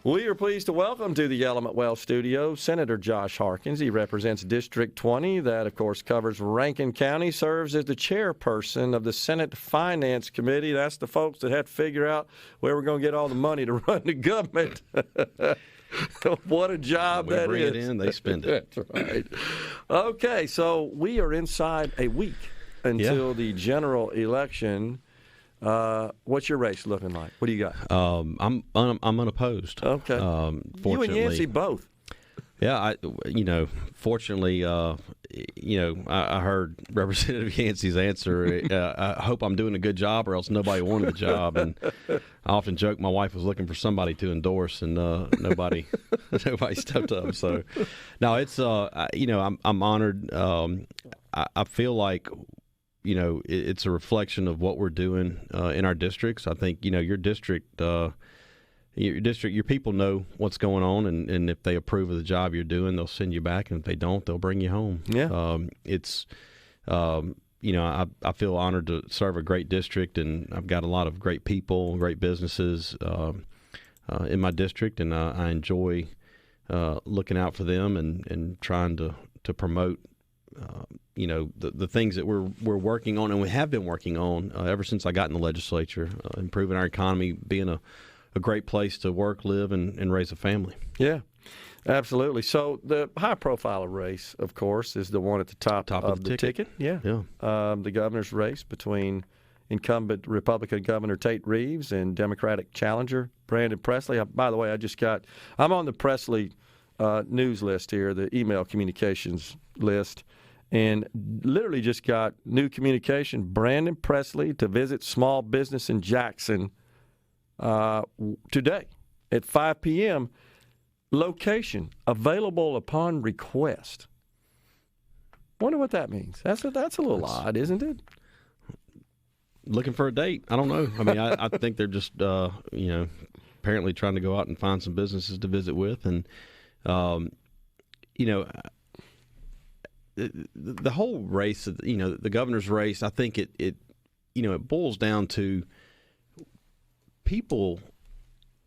We are pleased to welcome to the Element Well studio Senator Josh Harkins. He represents District 20. That, of course, covers Rankin County, serves as the chairperson of the Senate Finance Committee. That's the folks that have to figure out where we're going to get all the money to run the government. What a job that is. We bring it in, they spend it. That's right. Okay, so we are inside a week until the general election. What's your race looking like? What do you got? I'm unopposed. Okay. Fortunately, you and Yancey both. Yeah, fortunately, I heard Representative Yancey's answer. I hope I'm doing a good job, or else nobody wanted the job. And I often joke my wife was looking for somebody to endorse, and nobody stepped up. So, no, it's I'm honored. I feel like, it's a reflection of what we're doing in our districts. I think, your district, your people know what's going on, and if they approve of the job you're doing, they'll send you back, and if they don't, they'll bring you home. Yeah. I feel honored to serve a great district, and I've got a lot of great people, great businesses in my district, and I enjoy looking out for them and trying to promote the things that we're working on, and we have been working on ever since I got in the legislature, improving our economy, being a great place to work, live, and raise a family. Yeah, absolutely. So the high-profile race, of course, is the one at the top of the ticket. Yeah. The governor's race between incumbent Republican Governor Tate Reeves and Democratic challenger Brandon Presley. By the way, I'm on the Presley news list here, the email communications list, and literally just got new communication. Brandon Presley to visit small business in Jackson today at 5 p.m. Location available upon request. Wonder what that means. That's a little odd, isn't it? Looking for a date. I don't know. I mean, I think they're just apparently trying to go out and find some businesses to visit with, and the whole race, the governor's race, I think it boils down to people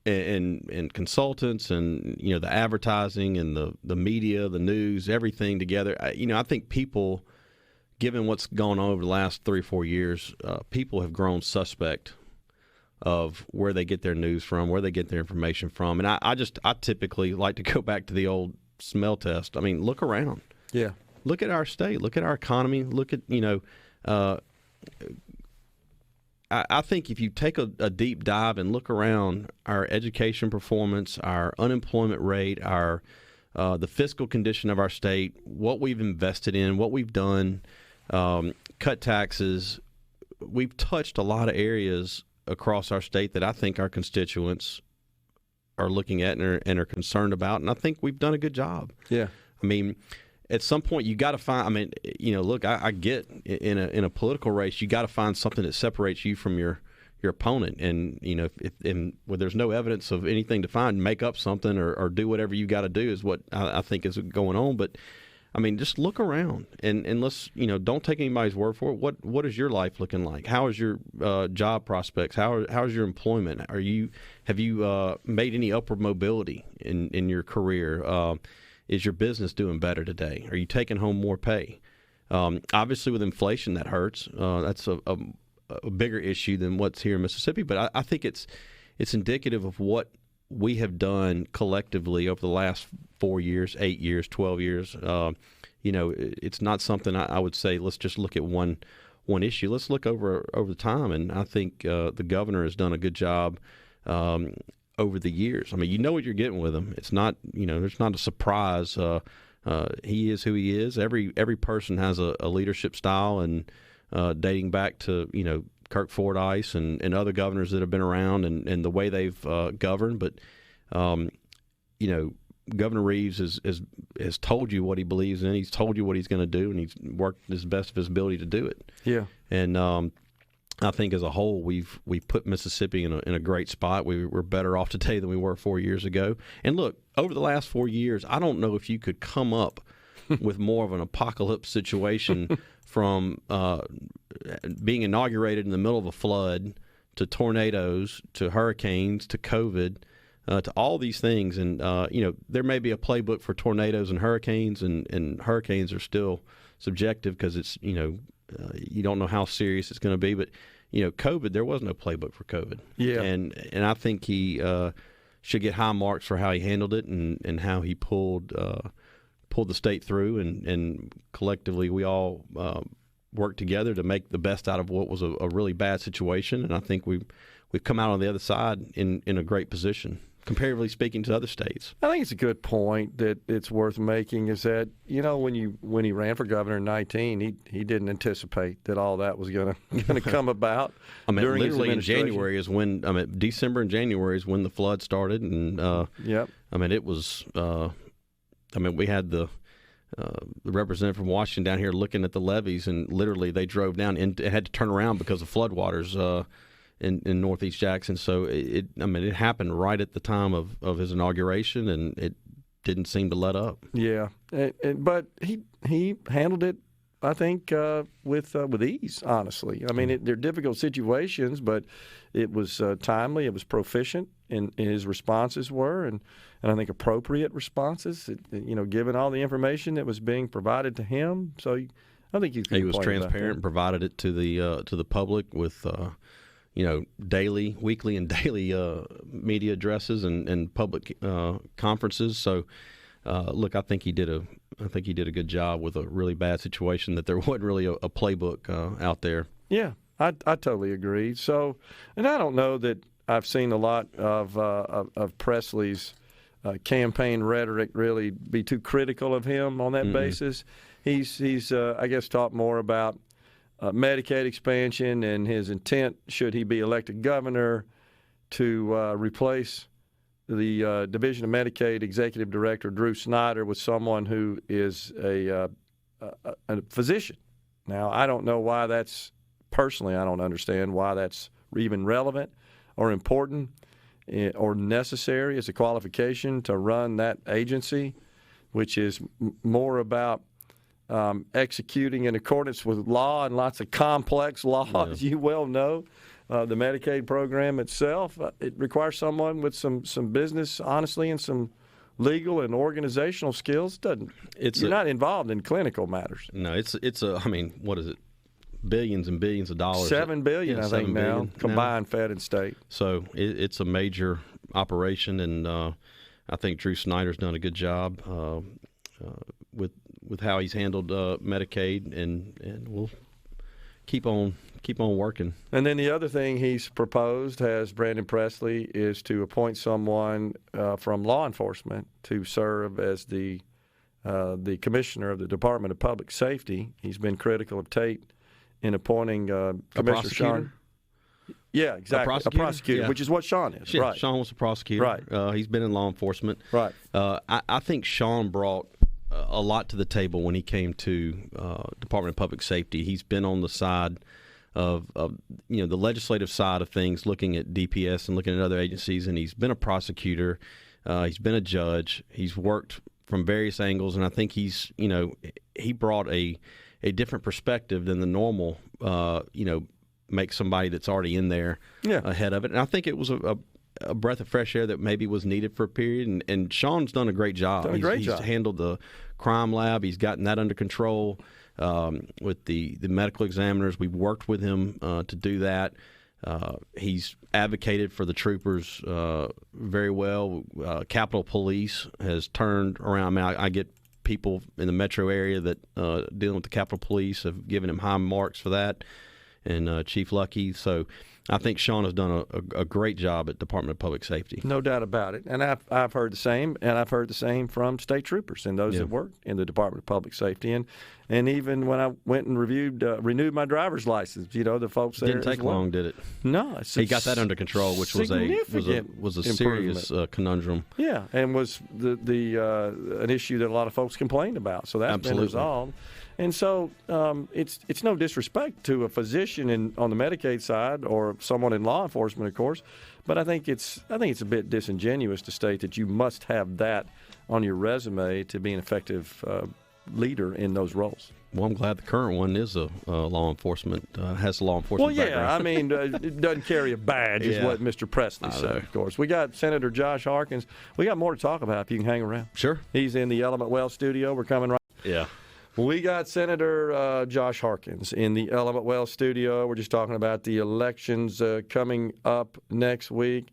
and consultants and, the advertising and the media, the news, everything together. I think people, given what's gone on over the last 3 or 4 years, people have grown suspect of where they get their news from, where they get their information from. And I typically like to go back to the old smell test. I mean, look around. Yeah. Look at our state. Look at our economy. Look at, I think if you take a deep dive and look around our education performance, our unemployment rate, our the fiscal condition of our state, what we've invested in, what we've done, cut taxes, we've touched a lot of areas across our state that I think our constituents are looking at and are concerned about, and I think we've done a good job. Yeah. I mean, at some point you got to find. I mean, look, I get in a political race, you got to find something that separates you from your opponent, and if where there's no evidence of anything to find, make up something or do whatever you got to do is what I think is going on. But I mean, just look around and let's don't take anybody's word for it. What is your life looking like? How is your job prospects? How's your employment? Have you made any upward mobility in your career? Is your business doing better today? Are you taking home more pay? Obviously, with inflation, that hurts. That's a bigger issue than what's here in Mississippi. But I think it's indicative of what we have done collectively over the last 4 years, 8 years, 12 years. It's not something I would say, let's just look at one issue. Let's look over the time. And I think the governor has done a good job over the years. I mean, you know what you're getting with him. It's not, there's not a surprise. He is who he is. Every person has a leadership style, and dating back to, Kirk Fordyce and other governors that have been around and the way they've governed. But, Governor Reeves has told you what he believes in. He's told you what he's going to do, and he's worked his best of his ability to do it. Yeah. And I think as a whole, we've put Mississippi in a great spot. We're better off today than we were 4 years ago. And look, over the last 4 years, I don't know if you could come up with more of an apocalypse situation from being inaugurated in the middle of a flood to tornadoes to hurricanes to COVID to all these things. And, there may be a playbook for tornadoes and hurricanes, and hurricanes are still subjective because it's, you don't know how serious it's going to be. But, COVID, there was no playbook for COVID. Yeah. And I think he should get high marks for how he handled it and how he pulled the state through. And collectively, we all worked together to make the best out of what was a really bad situation. And I think we've come out on the other side in a great position, comparatively speaking to other states. I think it's a good point that it's worth making is that, when he ran for governor in 2019, he didn't anticipate that all that was going to come about. During literally in January is when, December and January is when the flood started. And, it was, we had the representative from Washington down here looking at the levees, and literally they drove down and had to turn around because of floodwaters in Northeast Jackson. So it happened right at the time of his inauguration, and it didn't seem to let up. Yeah, but he handled it, I think, with ease. Honestly, they're difficult situations, but it was timely. It was proficient, in his responses were, and I think appropriate responses. Given all the information that was being provided to him, so I think he was transparent and provided it to the public with weekly and daily media addresses and public conferences. So, look, I think he did a good job with a really bad situation that there wasn't really a playbook out there. Yeah, I totally agree. So, and I don't know that I've seen a lot of Presley's campaign rhetoric really be too critical of him on that basis. He's I guess talked more about Medicaid expansion and his intent, should he be elected governor, to replace the Division of Medicaid Executive Director Drew Snyder with someone who is a physician. Now, I don't know why that's personally. I don't understand why that's even relevant or important or necessary as a qualification to run that agency, which is more about executing in accordance with law and lots of complex law, as you well know. The Medicaid program itself, it requires someone with some business, honestly, and some legal and organizational skills. You're not involved in clinical matters. No, what is it? Billions and billions of dollars. $7 billion, I think, now, combined fed and state. So it's a major operation, and I think Drew Snyder's done a good job with how he's handled Medicaid, and we'll keep on working. And then the other thing he's proposed, has Brandon Presley, is to appoint someone from law enforcement to serve as the commissioner of the Department of Public Safety. He's been critical of Tate in appointing Commissioner Sean. Yeah, exactly. A prosecutor, which is what Sean is. Yeah, right. Sean was a prosecutor. Right. He's been in law enforcement. Right. I think Sean brought a lot to the table when he came to Department of Public Safety. He's been on the side of the legislative side of things, looking at DPS and looking at other agencies, and he's been a prosecutor. He's been a judge. He's worked from various angles, and I think he brought a different perspective than the normal, make somebody that's already in there ahead of it. And I think it was a breath of fresh air that maybe was needed for a period. And Sean's done a great job. He's handled the crime lab. He's gotten that under control with the medical examiners. We've worked with him to do that. He's advocated for the troopers very well. Capitol Police has turned around. I get people in the metro area that dealing with the Capitol Police have given him high marks for that, and Chief Lucky. So I think Sean has done a great job at Department of Public Safety. No doubt about it. And I've heard the same, and I've heard the same from state troopers and those that work in the Department of Public Safety. And even when I went and renewed my driver's license, the folks there. Didn't take long, did it? No. He got that under control, which was a serious conundrum. Yeah, and was an issue that a lot of folks complained about. So that's been resolved. And so it's no disrespect to a physician on the Medicaid side or someone in law enforcement, of course, but I think it's a bit disingenuous to state that you must have that on your resume to be an effective leader in those roles. Well, I'm glad the current one is a law enforcement, has a law enforcement background. I mean, it doesn't carry a badge is what Mr. Presley said, of course. We got Senator Josh Harkins. We got more to talk about if you can hang around. Sure. He's in the Element Well studio. We're coming right. Yeah. We got Senator Josh Harkins in the Element Well studio. We're just talking about the elections coming up next week.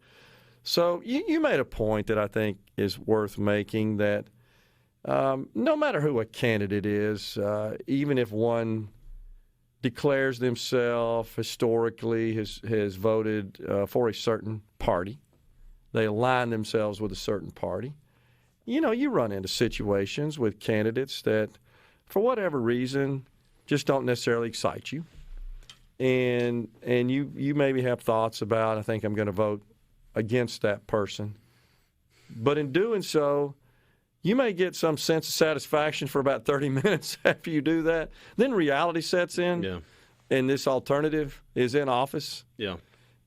So you made a point that I think is worth making, that no matter who a candidate is, even if one declares themselves historically has voted for a certain party, they align themselves with a certain party, you run into situations with candidates that, for whatever reason, just don't necessarily excite you. And you maybe have thoughts about, I think I'm going to vote against that person. But in doing so, you may get some sense of satisfaction for about 30 minutes after you do that. Then reality sets in, and this alternative is in office. Yeah.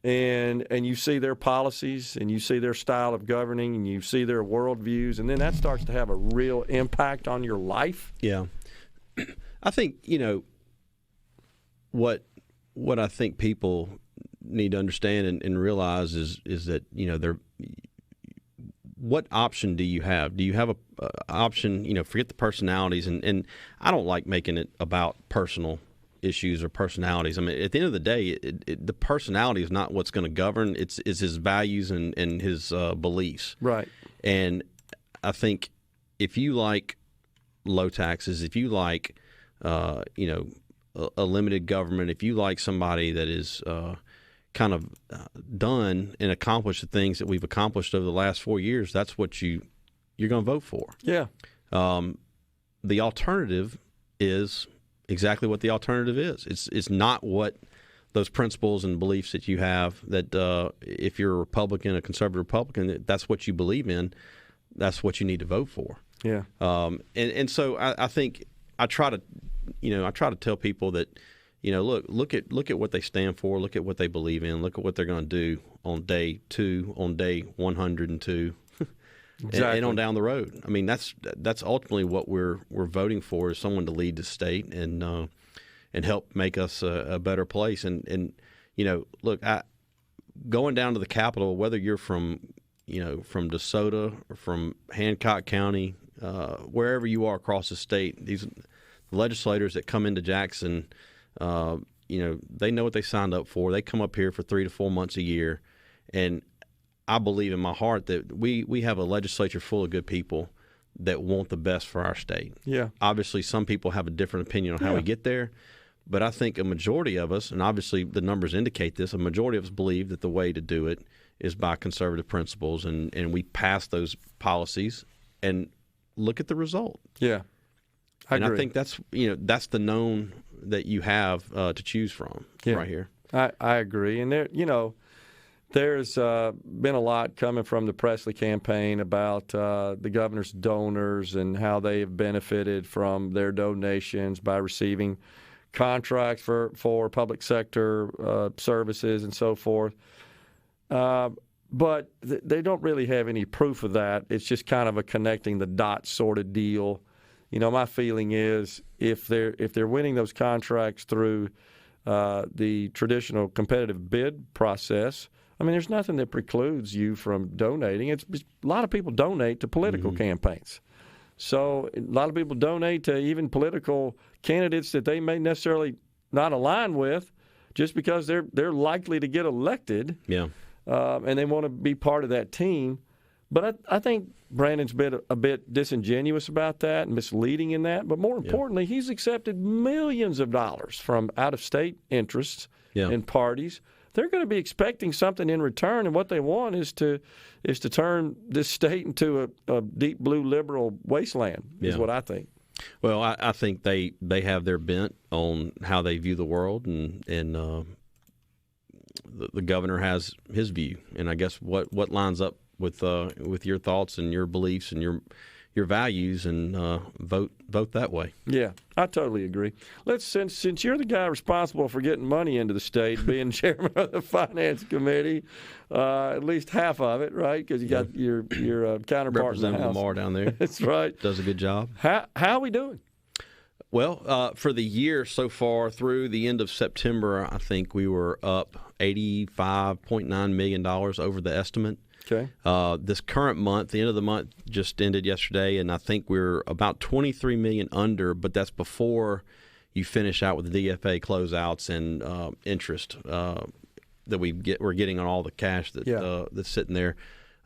And you see their policies, and you see their style of governing, and you see their worldviews, and then that starts to have a real impact on your life. Yeah. I think, what I think people need to understand and realize is that, what option do you have? Do you have a option, forget the personalities, and I don't like making it about personal issues or personalities. I mean, at the end of the day, the personality is not what's going to govern. It's his values and his beliefs. Right. And I think if you like low taxes, if you like, a limited government, if you like somebody that is kind of done and accomplished the things that we've accomplished over the last 4 years, that's what you're going to vote for. Yeah. The alternative is exactly what the alternative is. It's not what those principles and beliefs that you have, that if you're a Republican, a conservative Republican, that's what you believe in, that's what you need to vote for. Yeah. And so I think I try to tell people that, look at what they stand for, look at what they believe in, look at what they're going to do on day 2, on day 102, exactly. and on down the road. I mean, that's ultimately what we're voting for, is someone to lead the state and help make us a better place. And look, going down to the Capitol, whether you're from DeSoto or from Hancock County, wherever you are across the state, these legislators that come into Jackson, they know what they signed up for. They come up here for 3 to 4 months a year, and I believe in my heart that we have a legislature full of good people that want the best for our state. Yeah. Obviously, some people have a different opinion on how we get there, but I think a majority of us, and obviously the numbers indicate this, a majority of us believe that the way to do it is by conservative principles, and we pass those policies and look at the result. Yeah. I think that's the known that you have to choose from right here. I agree. And there's been a lot coming from the Presley campaign about the governor's donors and how they have benefited from their donations by receiving contracts for public sector services and so forth. But they don't really have any proof of that. It's just kind of a connecting the dots sort of deal. My feeling is if they're winning those contracts through the traditional competitive bid process, I mean, there's nothing that precludes you from donating. A lot of people donate to political campaigns. So a lot of people donate to even political candidates that they may necessarily not align with, just because they're likely to get elected. Yeah. And they want to be part of that team. But I think Brandon's been a bit disingenuous about that and misleading in that. But more importantly, he's accepted millions of dollars from out-of-state interests and parties. They're going to be expecting something in return, and what they want is to turn this state into a deep blue liberal wasteland, is what I think. Well, I think they have their bent on how they view the world, and the governor has his view, and I guess what lines up with your thoughts and your beliefs and your values, and vote that way. Yeah, I totally agree. Since you're the guy responsible for getting money into the state, being chairman of the finance committee, at least half of it, right? Because you got your counterpart in the House. Lamar down there. That's right. Does a good job. How are we doing? For the year so far through the end of September, I think we were up $85.9 million over the estimate. Okay. This current month, the end of the month just ended yesterday, and I think we're about $23 million under, but that's before you finish out with the DFA closeouts and interest that we're getting on all the cash that's sitting there.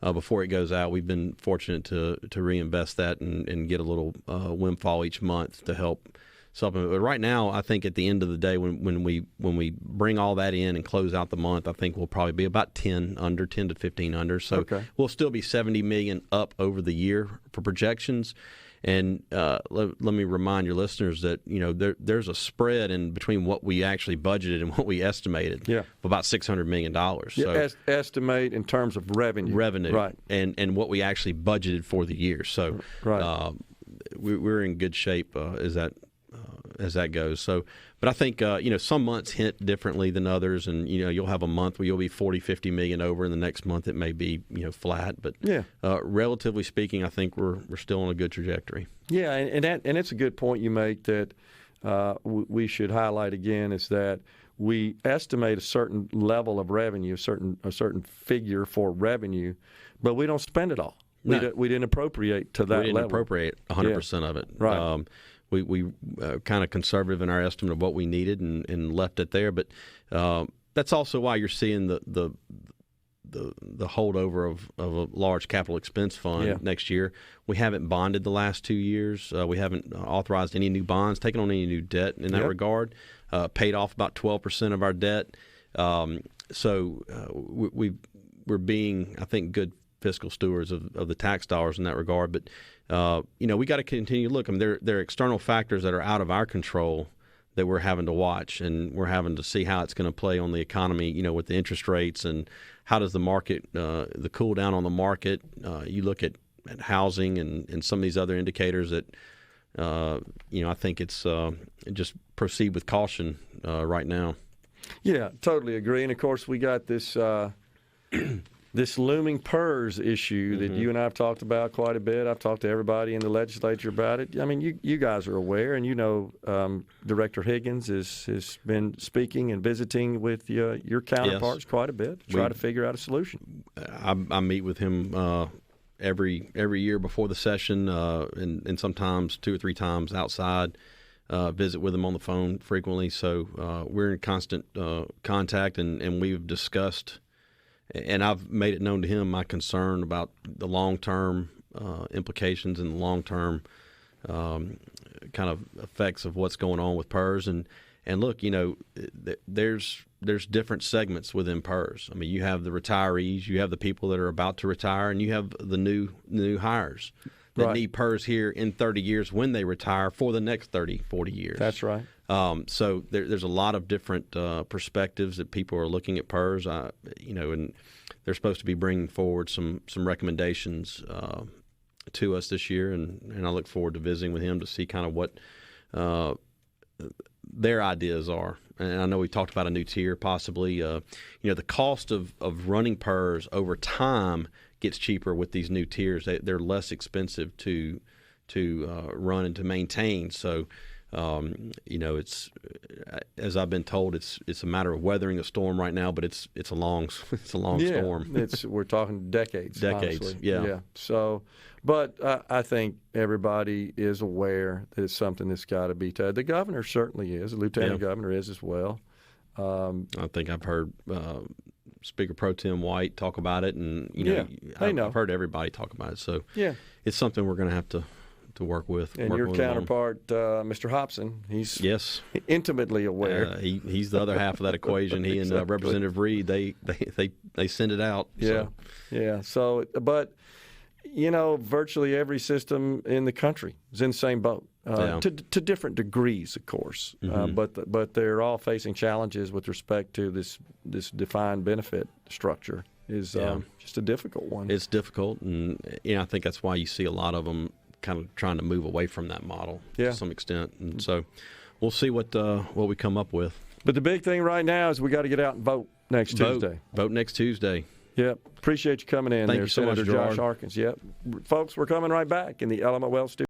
Before it goes out, we've been fortunate to reinvest that and get a little windfall each month to help supplement. But right now, I think at the end of the day, when we bring all that in and close out the month, I think we'll probably be about 10 to 15 under. So we'll still be $70 million up over the year for projections. And let me remind your listeners that there's a spread in between what we actually budgeted and what we estimated. Of about $600 million. So estimate in terms of revenue, right? And what we actually budgeted for the year. So we're in good shape as that goes. So, but I think some months hit differently than others, and you'll have a month where you'll be 40-50 million over, and the next month it may be flat. But relatively speaking, I think we're still on a good trajectory. Yeah, and it's a good point you make that we should highlight again, is that we estimate a certain level of revenue, a certain figure for revenue, but we don't spend it all. No. We didn't appropriate to that level. We didn't appropriate 100% of it. Right. We kind of conservative in our estimate of what we needed and left it there. But that's also why you're seeing the holdover of a large capital expense fund next year. We haven't bonded the last 2 years. We haven't authorized any new bonds, taken on any new debt in that regard. Paid off about 12% of our debt. So we're being, I think, good fiscal stewards of the tax dollars in that regard. But we got to continue to look. I mean, there are external factors that are out of our control that we're having to watch, and we're having to see how it's going to play on the economy, with the interest rates, and how does the market, the cool down on the market. You look at housing and some of these other indicators that, I think it's just proceed with caution right now. Yeah, totally agree. And, of course, we got this this looming PERS issue that you and I have talked about quite a bit. I've talked to everybody in the legislature about it. I mean, you guys are aware, and Director Higgins has been speaking and visiting with your counterparts quite a bit to try to figure out a solution. I meet with him every year before the session, and sometimes 2 or 3 times outside. Visit with him on the phone frequently. So we're in constant contact, and we've discussed. And I've made it known to him my concern about the long-term implications and the long-term kind of effects of what's going on with PERS. And look, there's different segments within PERS. I mean, you have the retirees, you have the people that are about to retire, and you have the new hires that need PERS here in 30 years when they retire for the next 30, 40 years. That's right. So there's a lot of different perspectives that people are looking at PERS, and they're supposed to be bringing forward some recommendations to us this year, and I look forward to visiting with him to see kind of what their ideas are. And I know we talked about a new tier possibly. The cost of running PERS over time gets cheaper with these new tiers. They're less expensive to run and to maintain. So. It's as I've been told, it's a matter of weathering a storm right now, but it's a long storm. We're talking decades. Honestly. Yeah. So, but I think everybody is aware that it's something that's got to be done. The governor certainly is. The lieutenant governor is as well. I think I've heard Speaker Pro Tem White talk about it, and I've heard everybody talk about it. So it's something we're going to have to work with. And your counterpart, Mr. Hobson, he's intimately aware. He's the other half of that equation. He and Representative Reed, they send it out. So, but virtually every system in the country is in the same boat. To different degrees, of course, but they're all facing challenges with respect to this defined benefit structure. Is just a difficult one. It's difficult, and I think that's why you see a lot of them kind of trying to move away from that model to some extent. And so we'll see what we come up with. But the big thing right now is we got to get out and vote next Tuesday. Vote next Tuesday. Yep. Appreciate you coming in. Thank there, you so Senator much, Gerard. Josh Harkins. Yep. Folks, we're coming right back in the Element Wealth Studio.